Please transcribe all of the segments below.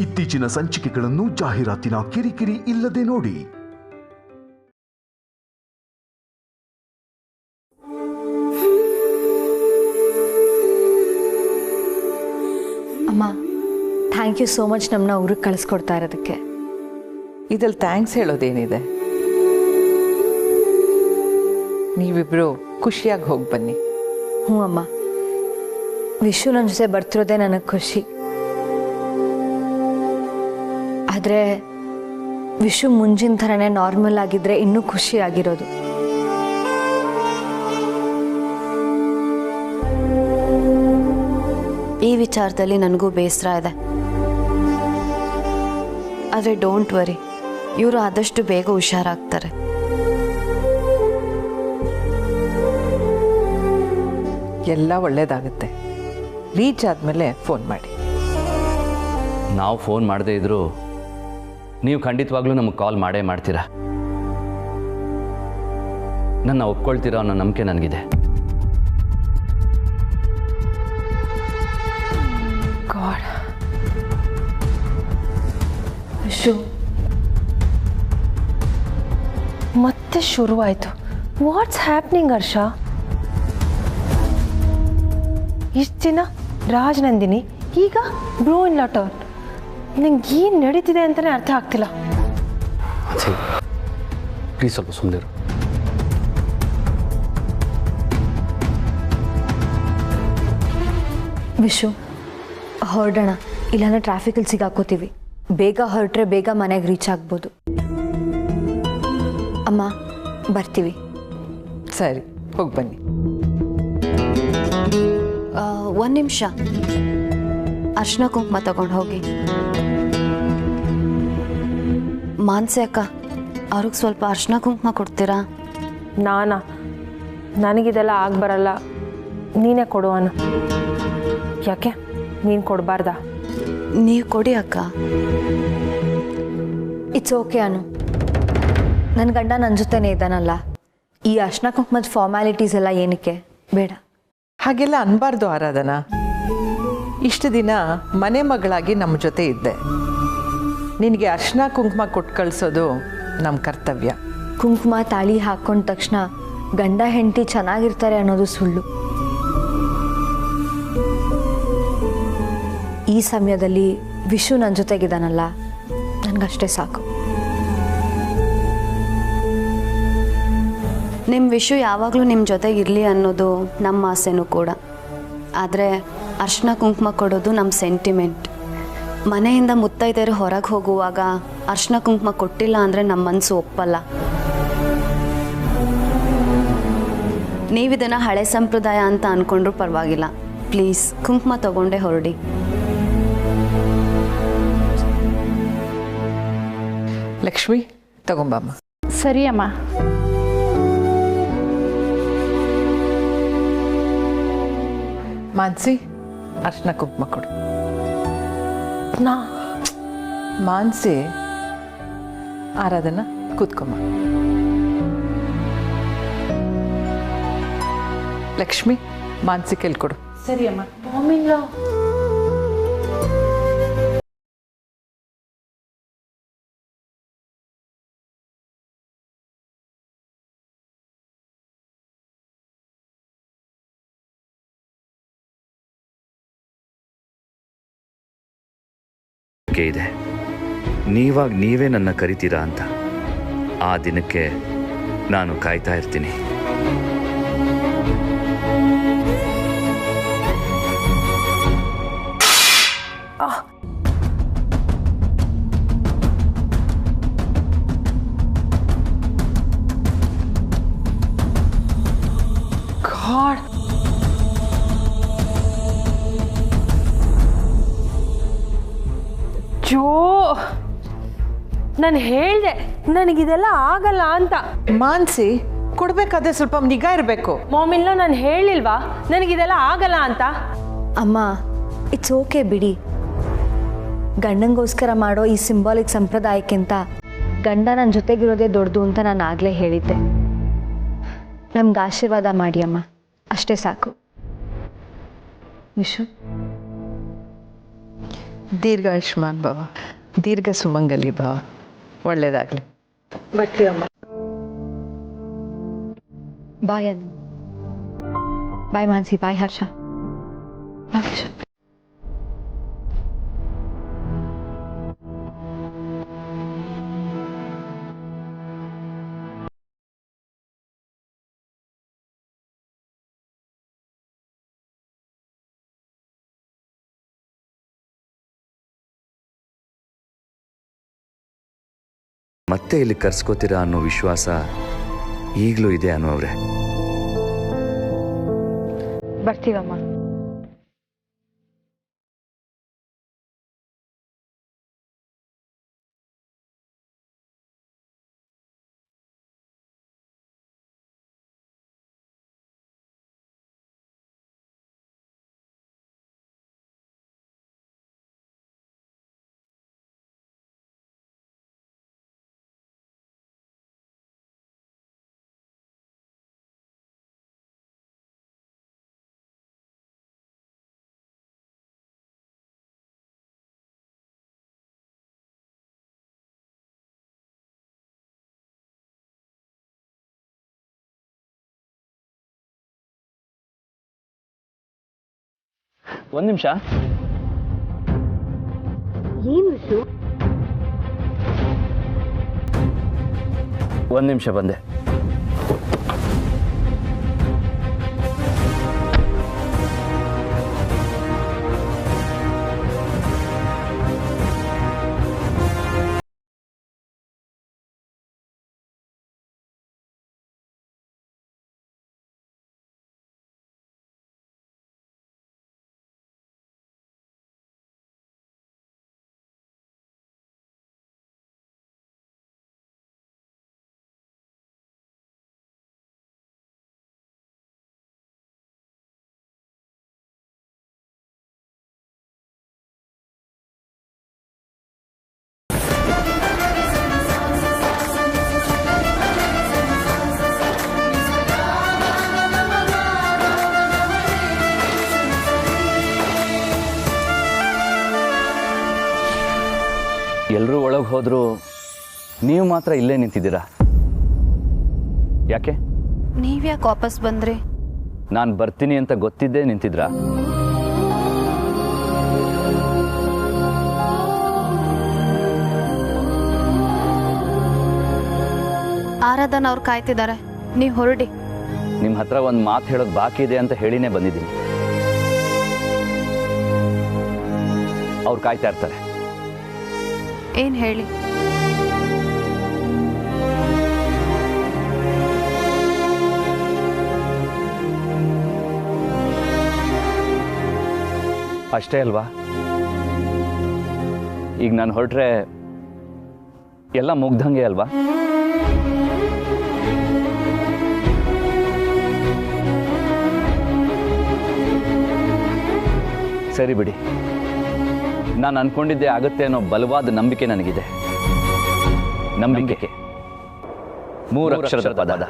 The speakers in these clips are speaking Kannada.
ಇತ್ತೀಚಿನ ಸಂಚಿಕೆಗಳನ್ನು ಜಾಹೀರಾತಿನ ಕಿರಿಕಿರಿ ಇಲ್ಲದೆ ನೋಡಿ. ಅಮ್ಮ, ಥ್ಯಾಂಕ್ ಯು ಸೋ ಮಚ್ ನಮ್ಮನ್ನ ಊರಿಗೆ ಕಳಿಸ್ಕೊಡ್ತಾ ಇರೋದಕ್ಕೆ. ಇದ್ರಲ್ಲಿ ಥ್ಯಾಂಕ್ಸ್ ಹೇಳೋದೇನಿದೆ? ನೀವಿಬ್ರು ಖುಷಿಯಾಗಿ ಹೋಗಿ ಬನ್ನಿ. ಹ್ಞೂ ಅಮ್ಮ, ವಿಶು ನನ್ನ ಜೊತೆ ಬರ್ತಿರೋದೇ ನನಗೆ ಖುಷಿ. ಆದರೆ ವಿಶು ಮುಂಚಿನ ಥರನೇ ನಾರ್ಮಲ್ ಆಗಿದ್ರೆ ಇನ್ನೂ ಖುಷಿ ಆಗಿರೋದು. ಈ ವಿಚಾರದಲ್ಲಿ ನನಗೂ ಬೇಸರ ಇದೆ. ಆದರೆ ಡೋಂಟ್ ವರಿ, ಇವರು ಆದಷ್ಟು ಬೇಗ ಹುಷಾರಾಗ್ತಾರೆ. ಎಲ್ಲ ಒಳ್ಳೇದಾಗುತ್ತೆ. ರೀಚ್ ಆದಮೇಲೆ ಫೋನ್ ಮಾಡಿ. ನಾವು ಫೋನ್ ಮಾಡದೇ ಇದ್ದರೂ ನೀವು ಖಂಡಿತವಾಗ್ಲೂ ನಮಗೆ ಕಾಲ್ ಮಾಡೇ ಮಾಡ್ತೀರಾ. ನನ್ನ ಒಪ್ಕೊಳ್ತೀರಾ ಅನ್ನೋ ನಂಬಿಕೆ ನನಗಿದೆ. ಗಾಡ್, ವಿಶು ಮತ್ತೆ ಶುರುವಾಯಿತು. ವಾಟ್ಸ್ ಹ್ಯಾಪ್ನಿಂಗ್ ಹರ್ಷ? ಇಷ್ಟು ದಿನ ರಾಜನಂದಿನಿ, ಈಗ ಬ್ರೋ ಇನ್ ಲಾ ಟರ್ನ್. ನಂಗೆ ಏನು ನಡೀತಿದೆ ಅಂತಲೇ ಅರ್ಥ ಆಗ್ತಿಲ್ಲ. ಪ್ಲೀಸ್ ಸ್ವಲ್ಪ ಸುಂದರ. ವಿಶು, ಹೊರಡೋಣ, ಇಲ್ಲಾಂದ್ರೆ ಟ್ರಾಫಿಕಲ್ಲಿ ಸಿಗಾಕೋತೀವಿ. ಬೇಗ ಹೊರಟ್ರೆ ಬೇಗ ಮನೆಗೆ ರೀಚ್ ಆಗ್ಬೋದು. ಅಮ್ಮ, ಬರ್ತೀವಿ. ಸರಿ, ಹೋಗಿ ಬನ್ನಿ. ಒಂದು ನಿಮಿಷ, ಅರ್ಶಿನ ಕುಂಕುಮ ತಗೊಂಡು ಹೋಗಿ. ಮಾನ್ಸಿ ಅಕ್ಕ, ಅವ್ರಿಗೆ ಸ್ವಲ್ಪ ಅರ್ಶಿನ ಕುಂಕುಮ ಕೊಡ್ತೀರಾ? ನನಗಿದೆಲ್ಲ ಬರಲ್ಲ, ನೀನೇ ಕೊಡುವನ. ಯಾಕೆ ನೀನು ಕೊಡಬಾರ್ದಾ? ನೀವು ಕೊಡಿ ಅಕ್ಕ. ಇಟ್ಸ್ ಓಕೆ ಅನು, ನನ್ನ ಗಂಡ ನನ್ನ ಜೊತೆನೇ ಇದ್ದಾನಲ್ಲ, ಈ ಅರ್ಶಿನ ಕುಂಕುಮದ ಫಾರ್ಮ್ಯಾಲಿಟೀಸ್ ಎಲ್ಲ ಏನಕ್ಕೆ ಬೇಡ. ಹಾಗೆಲ್ಲ ಅನ್ಬಾರ್ದು ಆರಾಧನಾ. ಇಷ್ಟು ದಿನ ಮನೆ ಮಗಳಾಗಿ ನಮ್ಮ ಜೊತೆ ಇದ್ದೆ. ನಿನಗೆ ಅರ್ಶಿನ ಕುಂಕುಮ ಕೊಟ್ಟು ಕಳಿಸೋದು ನಮ್ಮ ಕರ್ತವ್ಯ. ಕುಂಕುಮ ತಾಳಿ ಹಾಕೊಂಡ ತಕ್ಷಣ ಗಂಡ ಹೆಂಡತಿ ಚೆನ್ನಾಗಿರ್ತಾರೆ ಅನ್ನೋದು ಸುಳ್ಳು. ಈ ಸಮಯದಲ್ಲಿ ವಿಶು ನನ್ನ ಜೊತೆಗಿದ್ದಾನಲ್ಲ, ನನಗಷ್ಟೇ ಸಾಕು. ನಿಮ್ಮ ವಿಷು ಯಾವಾಗಲೂ ನಿಮ್ಮ ಜೊತೆಗಿರಲಿ ಅನ್ನೋದು ನಮ್ಮ ಆಸೆನೂ ಕೂಡ. ಆದರೆ ಅರ್ಶಿನ ಕುಂಕುಮ ಕೊಡೋದು ನಮ್ಮ ಸೆಂಟಿಮೆಂಟ್. ಮನೆಯಿಂದ ಮುತ್ತೈದೆಯರು ಹೊರಗೆ ಹೋಗುವಾಗ ಅರ್ಶಿನ ಕುಂಕುಮ ಕೊಟ್ಟಿಲ್ಲ ಅಂದರೆ ನಮ್ಮ ಮನಸ್ಸು ಒಪ್ಪಲ್ಲ. ನೀವಿದನ್ನು ಹಳೆ ಸಂಪ್ರದಾಯ ಅಂತ ಅಂದ್ಕೊಂಡ್ರೂ ಪರವಾಗಿಲ್ಲ. ಪ್ಲೀಸ್ ಕುಂಕುಮ ತಗೊಂಡೇ ಹೊರಡಿ. ಲಕ್ಷ್ಮಿ, ತಗೊಂಬಮ್ಮ. ಸರಿ ಅಮ್ಮ. ಮಾನ್ಸಿ, ಅರ್ಶಿನ ಕುಂಕುಮ ಕೊಡು. ನಾ ಮಾನ್ಸಿ, ಆರಾಧನಾ ಕೂತ್ಕೊಮ್ಮ. ಲಕ್ಷ್ಮಿ, ಮಾನ್ಸಿ ಕೇಳ್ಕೊಡು. ಸರಿ ಅಮ್ಮ. ಮಾಮಿಲ್ಲ ಇದೆ. ನೀವಾಗ ನೀವೇ ನನ್ನ ಕರಿತೀರಾ ಅಂತ ಆ ದಿನಕ್ಕೆ ನಾನು ಕಾಯ್ತಾ ಇರ್ತೀನಿ. ಗಾಡ್, ಜೋ, ನಾನು ಹೇಳಿದೆ ನನಗಿದೆಲ್ಲ ಆಗಲ್ಲ ಅಂತ. ಮಾನ್ಸಿ, ಕೊಡ್ಬೇಕಾದ್ರೆ ಸ್ವಲ್ಪ ನಿಗಾ ಇರಬೇಕು. ಮಾಮಿಲ್ಲ, ನಾನು ಹೇಳಿಲ್ವಾ ನನಗಿದೆಲ್ಲ ಆಗಲ್ಲ ಅಂತ? ಅಮ್ಮ, ಇಟ್ಸ್ ಓಕೆ ಬಿಡಿ. ಗಂಡಂಗೋಸ್ಕರ ಮಾಡೋ ಈ ಸಿಂಬಾಲಿಕ್ ಸಂಪ್ರದಾಯಕ್ಕಿಂತ ಗಂಡ ನನ್ನ ಜೊತೆಗಿರೋದೇ ದೊಡ್ಡದು ಅಂತ ನಾನು ಆಗಲೇ ಹೇಳಿದ್ದೆ. ನಮ್ಗೆ ಆಶೀರ್ವಾದ ಮಾಡಿ ಅಮ್ಮ, ಅಷ್ಟೇ ಸಾಕು. ವಿಶು, ದೀರ್ಘಾಯುಷ್ಮಾನ್ ಭವ, ದೀರ್ಘ ಸುಮಂಗಲಿ ಭವ. ಒಳ್ಳೆಯದಾಗಲಿ. ಬಾಯ್ ಅನ್ನು. ಬಾಯ್ ಮಾನ್ಸಿ, ಬಾಯ್ ಹರ್ಷ. ಮತ್ತೆ ಇಲ್ಲಿ ಕರ್ಸ್ಕೋತೀರಾ ಅನ್ನೋ ವಿಶ್ವಾಸ ಈಗಲೂ ಇದೆ ಅನು ಅವರೇ. ಬರ್ತೀವಮ್ಮ. ಒಂದು ನಿಮಿಷ. ಒಂದು ನಿಮಿಷ ಬಂದೆ. ಎಲ್ಲರೂ ಒಳಗೆ ಹೋದ್ರು, ನೀವು ಮಾತ್ರ ಇಲ್ಲೇ ನಿಂತಿದ್ದೀರಾ. ಯಾಕೆ? ನೀವ್ಯಾಕೆ ವಾಪಸ್ ಬಂದ್ರಿ? ನಾನು ಬರ್ತೀನಿ ಅಂತ ಗೊತ್ತಿದ್ದೇ ನಿಂತಿದ್ರಾ? ಆರಾಧನಾ ಅವ್ರು ಕಾಯ್ತಿದ್ದಾರೆ, ನೀವು ಹೊರಡಿ. ನಿಮ್ಮ ಹತ್ರ ಒಂದು ಮಾತು ಹೇಳೋದು ಬಾಕಿ ಇದೆ ಅಂತ ಹೇಳಿನೇ ಬಂದಿದ್ದೀನಿ. ಅವ್ರು ಕಾಯ್ತಾ ಇರ್ತಾರೆ. ಏನು ಹೇಳಿ? ಅಷ್ಟೇ ಅಲ್ವಾ? ಈಗ ನಾನು ಹೊರಟ್ರೆ ಎಲ್ಲ ಮುಗ್ದಂಗೆ ಅಲ್ವಾ? ಸರಿ ಬಿಡಿ, ನಾನು ಅನ್ಕೊಂಡಿದ್ದೆ ಆಗುತ್ತೆ ಅನ್ನೋ ಬಲವಾದ ನಂಬಿಕೆ ನನಗಿದೆ. ನಂಬಿಕೆ 3 ಅಕ್ಷರದ ಪದ.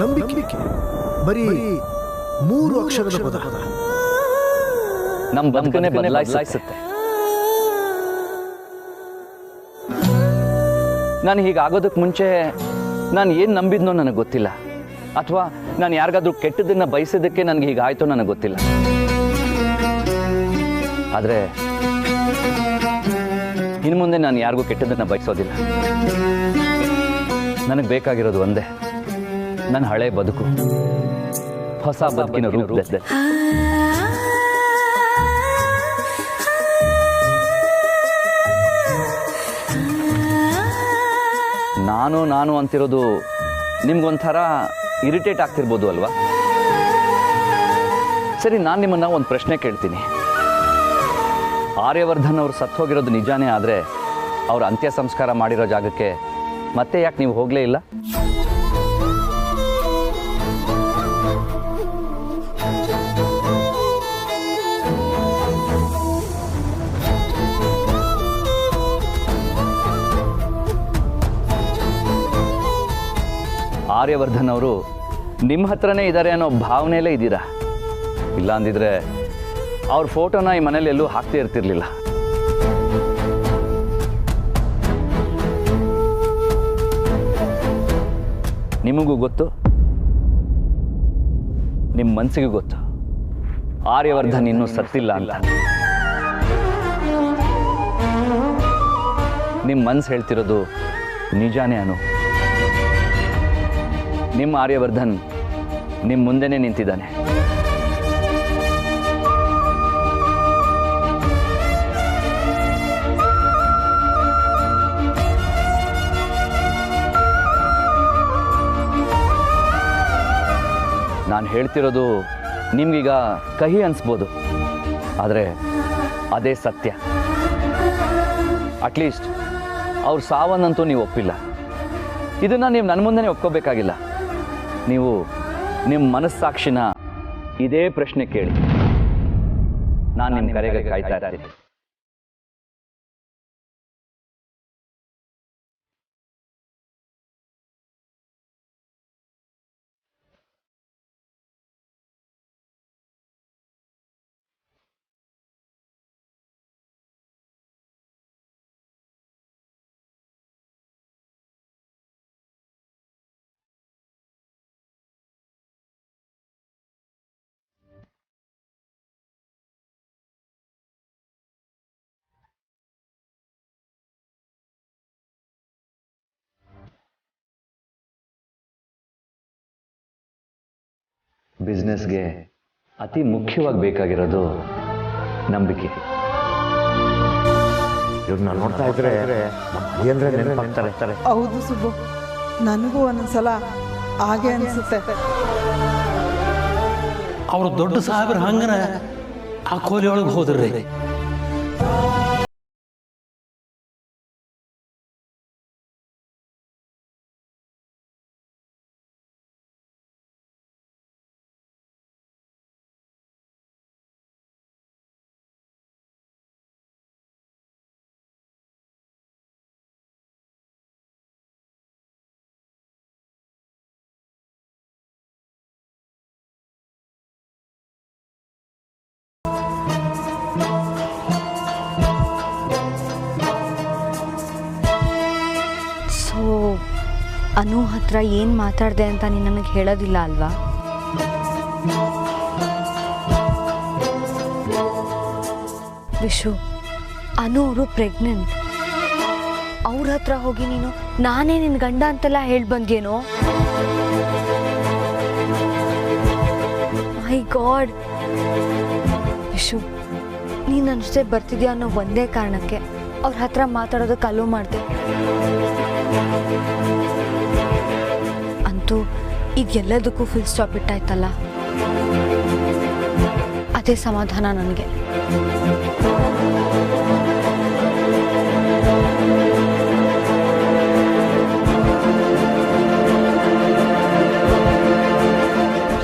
ನಂಬಿಕೆ ಬರೀ 3 ಅಕ್ಷರದ ಪದ ನಮ್ಮ ಬದುಕನ್ನೇ ಬದಲಾಯಿಸುತ್ತೆ. ನಾನು ಹೀಗಾಗೋದಕ್ಕೆ ಮುಂಚೆ ನಾನು ಏನು ನಂಬಿದ್ನೋ ನನಗೆ ಗೊತ್ತಿಲ್ಲ, ಅಥವಾ ನಾನು ಯಾರಿಗಾದ್ರೂ ಕೆಟ್ಟದನ್ನ ಬಯಸೋದಕ್ಕೆ ನನಗೆ ಹೀಗಾಯ್ತೋ ನನಗೆ ಗೊತ್ತಿಲ್ಲ. ಆದರೆ ಇನ್ನು ಮುಂದೆ ನಾನು ಯಾರಿಗೂ ಕೆಟ್ಟದನ್ನ ಬಯಸೋದಿಲ್ಲ. ನನಗೆ ಬೇಕಾಗಿರೋದು ಒಂದೇ, ನನ್ನ ಹಳೆ ಬದುಕು ಹೊಸ ಬದುಕಿನ ರೂಪದಲ್ಲಿ. ನಾನು ಅಂತಿರೋದು ನಿಮ್ಗೊಂಥರ ಇರಿಟೇಟ್ ಆಗ್ತಿರ್ಬೋದು ಅಲ್ವಾ? ಸರಿ, ನಾನು ನಿಮ್ಮನ್ನ ಒಂದು ಪ್ರಶ್ನೆ ಕೇಳ್ತೀನಿ. ಆರ್ಯವರ್ಧನ್ ಅವರು ಸತ್ತು ಹೋಗಿರೋದು ನಿಜಾನೇ ಆದರೆ ಅವ್ರ ಅಂತ್ಯ ಸಂಸ್ಕಾರ ಮಾಡಿರೋ ಜಾಗಕ್ಕೆ ಮತ್ತೆ ಯಾಕೆ ನೀವು ಹೋಗಲೇ ಇಲ್ಲ? ಆರ್ಯವರ್ಧನ್ ಅವರು ನಿಮ್ಮ ಹತ್ರನೇ ಇದ್ದಾರೆ ಅನ್ನೋ ಭಾವನೆಯಲ್ಲೇ ಇದ್ದೀರಾ. ಇಲ್ಲ ಅಂದಿದ್ರೆ ಅವ್ರ ಫೋಟೋನ ಈ ಮನೇಲಿ ಎಲ್ಲೂ ಹಾಕ್ತಾ ಇರ್ತಿರ್ಲಿಲ್ಲ. ನಿಮಗೂ ಗೊತ್ತು, ನಿಮ್ಮ ಮನಸ್ಸಿಗೂ ಗೊತ್ತು ಆರ್ಯವರ್ಧನ್ ಇನ್ನೂ ಸತ್ತಿಲ್ಲ ಅಂತ. ನಿಮ್ಮ ಮನಸ್ಸು ಹೇಳ್ತಿರೋದು ನಿಜಾನೇ ಅನು. ನಿಮ್ಮ ಆರ್ಯವರ್ಧನ್ ನಿಮ್ಮ ಮುಂದೆನೇ ನಿಂತಿದ್ದಾನೆ. ನಾನು ಹೇಳ್ತಿರೋದು ನಿಮ್ಗೀಗ ಕಹಿ ಅನಿಸ್ಬೋದು, ಆದರೆ ಅದೇ ಸತ್ಯ. ಅಟ್ಲೀಸ್ಟ್ ಅವ್ರ ಸಾವನ್ನಂತೂ ನೀವು ಒಪ್ಪಿಲ್ಲ. ಇದನ್ನು ನೀವು ನನ್ನ ಮುಂದೆನೇ ಒಪ್ಕೋಬೇಕಾಗಿಲ್ಲ. ನೀವು ನಿಮ್ಮ ಮನಸ್ಸಾಕ್ಷಿನ ಇದೇ ಪ್ರಶ್ನೆ ಕೇಳಿ. ನಾನು ನಿಮ್ಮ ಕರೆಗೆ ಕಾಯ್ತಾ ಇರ್ತೀನಿ. ಬಿಸ್ನೆಸ್ಗೆ ಅತಿ ಮುಖ್ಯವಾಗಿ ಬೇಕಾಗಿರೋದು ನಂಬಿಕೆ. ಇವ್ರನ್ನ ನೋಡ್ತಾ ಇದ್ರೆ ನೆನಪಾಗ್ತಾರೆ. ಹೌದು ಸುಬ್ಬು, ನನಗೂ ಒಂದೊಂದ್ಸಲ ಹಾಗೆ ಅನಿಸುತ್ತೆ. ಅವರು ದೊಡ್ಡ ಸಾಹೇಬ್ರ ಹಂಗನ ಆ ಕೋಲಿ ಒಳಗೆ ಹೋದ್ರಿ. ಅನು ಹತ್ರ ಏನು ಮಾತಾಡಿದೆ ಅಂತ ನೀನು ನನಗೆ ಹೇಳೋದಿಲ್ಲ ಅಲ್ವಾ? ವಿಶು, ಅನು ಅವರು ಪ್ರೆಗ್ನೆಂಟ್. ಅವ್ರ ಹತ್ರ ಹೋಗಿ ನೀನು ನಾನೇ ನಿನ್ನ ಗಂಡ ಅಂತೆಲ್ಲ ಹೇಳಿ ಬಂದೇನೋ? ಮೈ ಗಾಡ್ ವಿಶು, ನೀನು ನನ್ನ ಜೊತೆ ಬರ್ತಿದ್ಯಾ ಅನ್ನೋ ಒಂದೇ ಕಾರಣಕ್ಕೆ ಅವ್ರ ಹತ್ರ ಮಾತಾಡೋದಕ್ಕೆ ಅಲೋ ಮಾಡಿದೆ. ಅಂತೂ ಈಗ ಎಲ್ಲದಕ್ಕೂ ಫುಲ್ ಸ್ಟಾಪ್ ಇಟ್ಟಾಯ್ತಲ್ಲ, ಅದೇ ಸಮಾಧಾನ ನನಗೆ.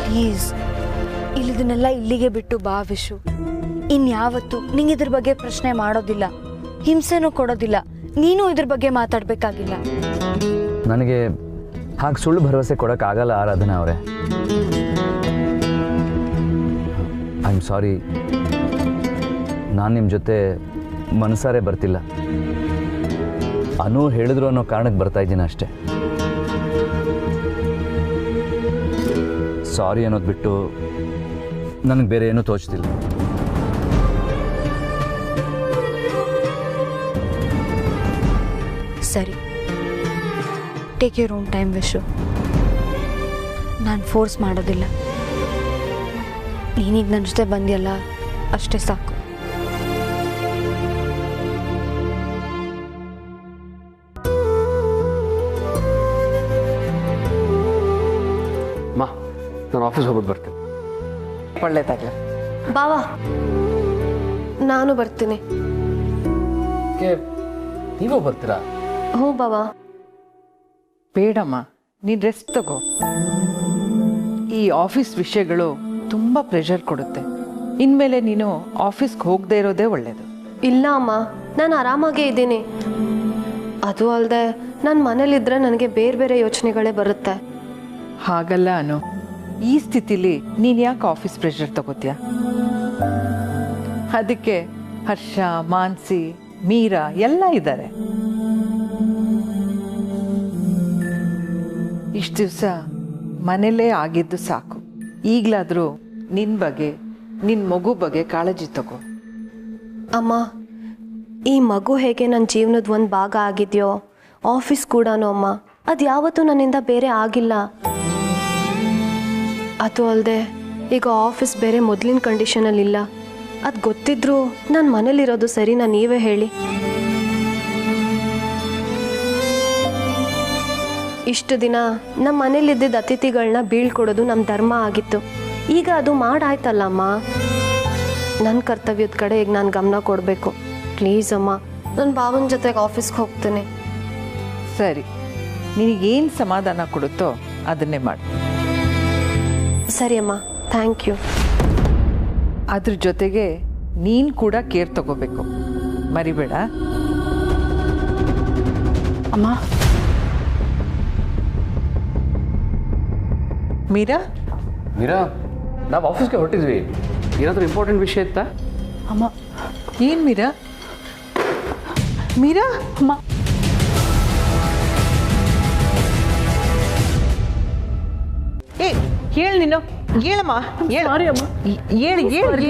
ಪ್ಲೀಸ್ ಇಲ್ಲಿದನ್ನೆಲ್ಲ ಇಲ್ಲಿಗೆ ಬಿಟ್ಟು ಬಾ ವಿಶು. ಇನ್ಯಾವತ್ತು ನಿಂಗೆ ಇದ್ರ ಬಗ್ಗೆ ಪ್ರಶ್ನೆ ಮಾಡೋದಿಲ್ಲ, ಹಿಂಸೆನೂ ಕೊಡೋದಿಲ್ಲ, ನೀನು ಇದ್ರ ಬಗ್ಗೆ ಮಾತಾಡಬೇಕಾಗಿಲ್ಲ. ನನಗೆ ಹಾಗೆ ಸುಳ್ಳು ಭರವಸೆ ಕೊಡೋಕ್ಕಾಗಲ್ಲ ಆರಾಧನಾ ಅವರೇ. ಐ ಆಮ್ ಸಾರಿ, ನಾನು ನಿಮ್ಮ ಜೊತೆ ಮನಸಾರೆ ಬರ್ತಿಲ್ಲ. ಅನು ಹೇಳಿದ್ರು ಅನ್ನೋ ಕಾರಣಕ್ಕೆ ಬರ್ತಾ ಇದ್ದೀನಿ ಅಷ್ಟೇ. ಸಾರಿ ಅನ್ನೋದು ಬಿಟ್ಟು ನನಗೆ ಬೇರೆ ಏನೂ ತೋಚ್ತಿಲ್ಲ. ಸರಿ, take your own time Vishu. ನಾನು ಫೋರ್ಸ್ ಮಾಡೋದಿಲ್ಲ. ನೀನೀಗ ನನ್ನ ಜೊತೆ ಬಂದಿಯಲ್ಲ ಅಷ್ಟೇ ಸಾಕು. ಮಾ, ನಾನು ಆಫೀಸ್ ಹೋಗ್ಬಿಟ್ಟು ಬರ್ತೇನೆ. ಒಳ್ಳೇದಾಗಲಿ. ಬಾವಾ, ನಾನು ಬರ್ತೀನಿ. ನೀವು ಬರ್ತೀರಾ? ಹ್ಞೂ ಬಾವಾ. ಬೇಡಮ್ಮ, ನೀನು ರೆಸ್ಟ್ ತಗೋ. ಈ ಆಫೀಸ್ ವಿಷಯಗಳು ತುಂಬ ಪ್ರೆಷರ್ ಕೊಡುತ್ತೆ. ಇನ್ಮೇಲೆ ನೀನು ಆಫೀಸ್ಗೆ ಹೋಗದೆ ಇರೋದೇ ಒಳ್ಳೆಯದು. ಇಲ್ಲ ಅಮ್ಮ, ನಾನು ಆರಾಮಾಗೇ ಇದ್ದೀನಿ. ಅದು ಅಲ್ಲದೆ ನಾನು ಮನೇಲಿದ್ದರೆ ನನಗೆ ಬೇರೆ ಬೇರೆ ಯೋಚನೆಗಳೇ ಬರುತ್ತೆ. ಹಾಗಲ್ಲ ಅನು, ಈ ಸ್ಥಿತಿಲಿ ನೀನು ಯಾಕೆ ಆಫೀಸ್ ಪ್ರೆಷರ್ ತಗೋತೀಯ? ಅದಕ್ಕೆ ಹರ್ಷ, ಮಾನ್ಸಿ, ಮೀರಾ ಎಲ್ಲ ಇದ್ದಾರೆ. ಇಷ್ಟು ದಿವಸ ಮನೇಲೇ ಆಗಿದ್ದು ಸಾಕು. ಈಗಲಾದರೂ ನಿನ್ನ ಬಗ್ಗೆ, ನಿನ್ನ ಮಗು ಬಗ್ಗೆ ಕಾಳಜಿ ತಗೋ. ಅಮ್ಮ, ಈ ಮಗು ಹೇಗೆ ನನ್ನ ಜೀವನದ ಒಂದು ಭಾಗ ಆಗಿದೆಯೋ, ಆಫೀಸ್ ಕೂಡನೂ ಅಮ್ಮ, ಅದು ಯಾವತ್ತೂ ನನ್ನಿಂದ ಬೇರೆ ಆಗಿಲ್ಲ. ಅದು ಅಲ್ಲದೆ ಈಗ ಆಫೀಸ್ ಬೇರೆ ಮೊದಲಿನ ಕಂಡೀಷನಲ್ಲಿಲ್ಲ. ಅದು ಗೊತ್ತಿದ್ರೂ ನಾನು ಮನೇಲಿರೋದು ಸರಿನಾ, ನೀವೇ ಹೇಳಿ. ಇಷ್ಟು ದಿನ ನಮ್ಮ ಮನೇಲಿದ್ದಿದ್ದ ಅತಿಥಿಗಳನ್ನ ಬೀಳ್ಕೊಡೋದು ನಮ್ಮ ಧರ್ಮ ಆಗಿತ್ತು. ಈಗ ಅದು ಮಾಡಾಯ್ತಲ್ಲಮ್ಮ. ನನ್ನ ಕರ್ತವ್ಯದ ಕಡೆ ಈಗ ನಾನು ಗಮನ ಕೊಡಬೇಕು. ಪ್ಲೀಸ್ ಅಮ್ಮ, ನನ್ನ ಭಾವನ ಜೊತೆಗೆ ಆಫೀಸ್ಗೆ ಹೋಗ್ತೇನೆ. ಸರಿ, ನಿನಗೇನು ಸಮಾಧಾನ ಕೊಡುತ್ತೋ ಅದನ್ನೇ ಮಾಡು. ಸರಿ ಅಮ್ಮ, ಥ್ಯಾಂಕ್ ಯು. ಅದ್ರ ಜೊತೆಗೆ ನೀನು ಕೂಡ ಕೇರ್ ತಗೋಬೇಕು, ಮರಿಬೇಡ. ಅಮ್ಮ, ಮೀರಾ ನಾವು ಆಫೀಸ್ಗೆ ಹೊರಟಿದ್ವಿ. ಏನಾದರೂ ಇಂಪಾರ್ಟೆಂಟ್ ವಿಷಯ ಇತ್ತಾ? ಅಮ್ಮ, ಏನು ಮೀರಾ? ಮೀರಾ, ಅಮ್ಮ, ಹೇಳು ನೀನು, ಹೇಳಮ್ಮ, ಸಾರಿ ಅಮ್ಮ. ಹೇಳು,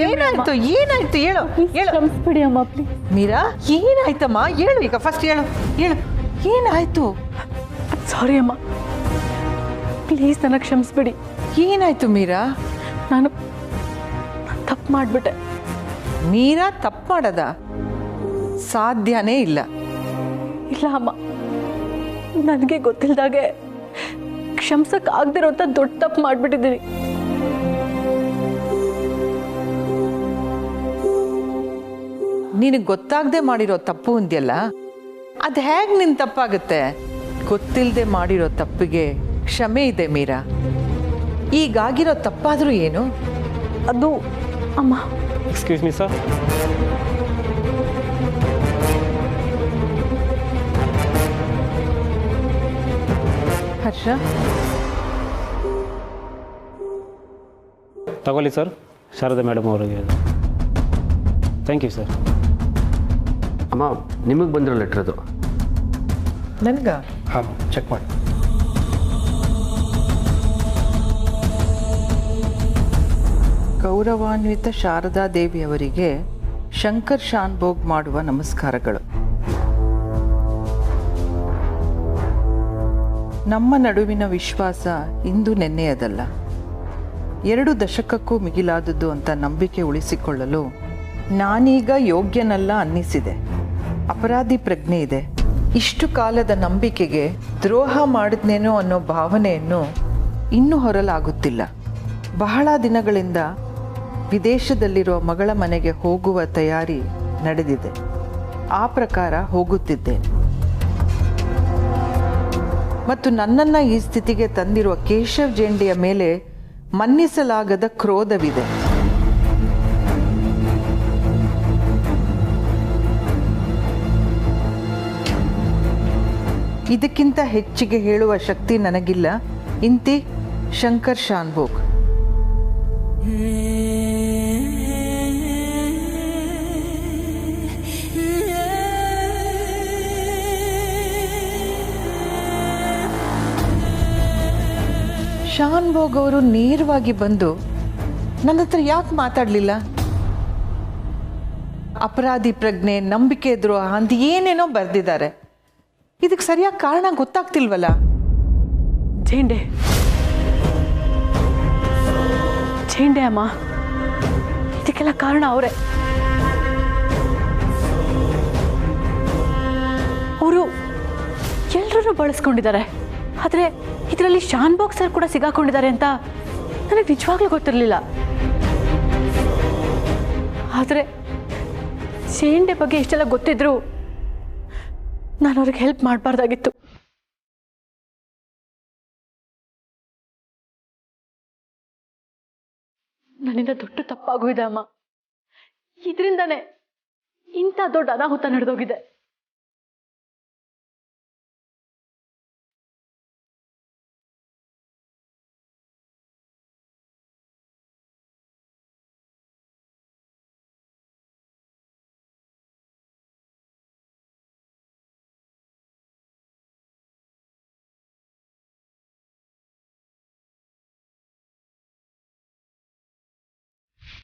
ಏನಾಯ್ತು, ಏನಾಯ್ತು, ಹೇಳು, ಹೇಳು. ಕ್ಷಮಿಸ್ಬಿಡಿ ಅಮ್ಮ, ಪ್ಲೀಸ್. ಮೀರಾ, ಏನಾಯ್ತಮ್ಮ? ಹೇಳು ಈಗ, ಫಸ್ಟ್ ಹೇಳು, ಏನಾಯ್ತು? ಸಾರಿ ಅಮ್ಮ, ಪ್ಲೀಸ್ ನನಗೆ ಕ್ಷಮಿಸ್ಬಿಡಿ. ಏನಾಯ್ತು ಮೀರಾ? ನಾನು ತಪ್ಪು ಮಾಡಿಬಿಟ್ಟೆ. ಮೀರಾ ತಪ್ಪು ಮಾಡದ ಸಾಧ್ಯನೇ ಇಲ್ಲ. ಇಲ್ಲ ಅಮ್ಮ, ನನಗೆ ಗೊತ್ತಿಲ್ಲದಾಗೆ ಕ್ಷಮಿಸಕ್ಕೆ ಆಗದಿರೋಂಥ ದೊಡ್ಡ ತಪ್ಪು ಮಾಡಿಬಿಟ್ಟಿದ್ದೀನಿ. ನಿನಗೆ ಗೊತ್ತಾಗದೆ ಮಾಡಿರೋ ತಪ್ಪು ಅಂದ್ಯಲ್ಲ, ಅದು ಹೇಗೆ ನಿನ್ನ ತಪ್ಪಾಗುತ್ತೆ? ಗೊತ್ತಿಲ್ಲದೆ ಮಾಡಿರೋ ತಪ್ಪಿಗೆ ಕ್ಷಮೆ ಇದೆ ಮೀರಾ. ಈಗಾಗಿರೋ ತಪ್ಪಾದರೂ ಏನು? ಅದು ಅಮ್ಮ. Excuse me sir. ಹರ್ಷ, ತಗೊಳ್ಳಿ ಸರ್, ಶಾರದಾ ಮೇಡಮ್ ಅವರಿಗೆ. Thank you sir. ಅಮ್ಮ, ನಿಮಗೆ ಬಂದಿರೋ ಲೆಟ್ರ್ ಅದು. ನನಗ? ಹಾಂ, ಚೆಕ್ ಮಾಡಿ. ಗೌರವಾನ್ವಿತ ಶಾರದಾ ದೇವಿಯವರಿಗೆ ಶಂಕರ್ ಶಾನ್ಭೋಗ್ ಮಾಡುವ ನಮಸ್ಕಾರಗಳು. ನಮ್ಮ ನಡುವಿನ ವಿಶ್ವಾಸ ಇಂದು ನೆನ್ನೆಯದಲ್ಲ, 2 ದಶಕಕ್ಕೂ ಮಿಗಿಲಾದದ್ದು ಅಂತ ನಂಬಿಕೆ ಉಳಿಸಿಕೊಳ್ಳಲು ನಾನೀಗ ಯೋಗ್ಯನಲ್ಲ ಅನ್ನಿಸಿದೆ. ಅಪರಾಧಿ ಪ್ರಜ್ಞೆ ಇದೆ. ಇಷ್ಟು ಕಾಲದ ನಂಬಿಕೆಗೆ ದ್ರೋಹ ಮಾಡಿದ್ನೇನೋ ಅನ್ನೋ ಭಾವನೆಯನ್ನು ಇನ್ನೂ ಹೊರಲಾಗುತ್ತಿಲ್ಲ. ಬಹಳ ದಿನಗಳಿಂದ ವಿದೇಶದಲ್ಲಿರೋ ಮಗಳ ಮನೆಗೆ ಹೋಗುವ ತಯಾರಿ ನಡೆದಿದೆ. ಆ ಪ್ರಕಾರ ಹೋಗುತ್ತಿದ್ದೇನೆ. ಮತ್ತು ನನ್ನನ್ನು ಈ ಸ್ಥಿತಿಗೆ ತಂದಿರುವ ಕೇಶವ್ ಜೇಂಡೆಯ ಮೇಲೆ ಮನ್ನಿಸಲಾಗದ ಕ್ರೋಧವಿದೆ. ಇದಕ್ಕಿಂತ ಹೆಚ್ಚಿಗೆ ಹೇಳುವ ಶಕ್ತಿ ನನಗಿಲ್ಲ. ಇಂತಿ ಶಂಕರ್ ಶಾನ್ಭೋಗ್. ಶಾನ್ಭೋಗ್ ಅವರು ನೇರವಾಗಿ ಬಂದು ನನ್ನ ಹತ್ರ ಯಾಕೆ ಮಾತಾಡಲಿಲ್ಲ? ಅಪರಾಧಿ ಪ್ರಜ್ಞೆ, ನಂಬಿಕೆ ದ್ರೋಹ ಅಂತ ಏನೇನೋ ಬರೆದಿದ್ದಾರೆ. ಇದಕ್ಕೆ ಸರಿಯಾಗಿ ಕಾರಣ ಗೊತ್ತಾಗ್ತಿಲ್ವಲ್ಲ. ಝೇಂಡೆ ಅಮ್ಮ, ಇದಕ್ಕೆಲ್ಲ ಕಾರಣ ಅವರೇ. ಅವರು ಎಲ್ಲರೂ ಬಳಸ್ಕೊಂಡಿದ್ದಾರೆ. ಆದರೆ ಇದರಲ್ಲಿ ಶಾನ್ಭೋಗ್ ಸರ್ ಕೂಡ ಸಿಗಾಕೊಂಡಿದ್ದಾರೆ ಅಂತ ನನಗೆ ನಿಜವಾಗ್ಲೂ ಗೊತ್ತಿರಲಿಲ್ಲ. ಆದರೆ ಝೇಂಡೆ ಬಗ್ಗೆ ಇಷ್ಟೆಲ್ಲ ಗೊತ್ತಿದ್ರು ನಾನು ಅವ್ರಿಗೆ ಹೆಲ್ಪ್ ಮಾಡಬಾರ್ದಾಗಿತ್ತು. ನನ್ನಿಂದ ದೊಡ್ಡ ತಪ್ಪಾಗೋಗಿದೆ ಅಮ್ಮ. ಇದರಿಂದಾನೇ ಇಂಥ ದೊಡ್ಡ ಅನಾಹುತ ನಡೆದೋಗಿದೆ.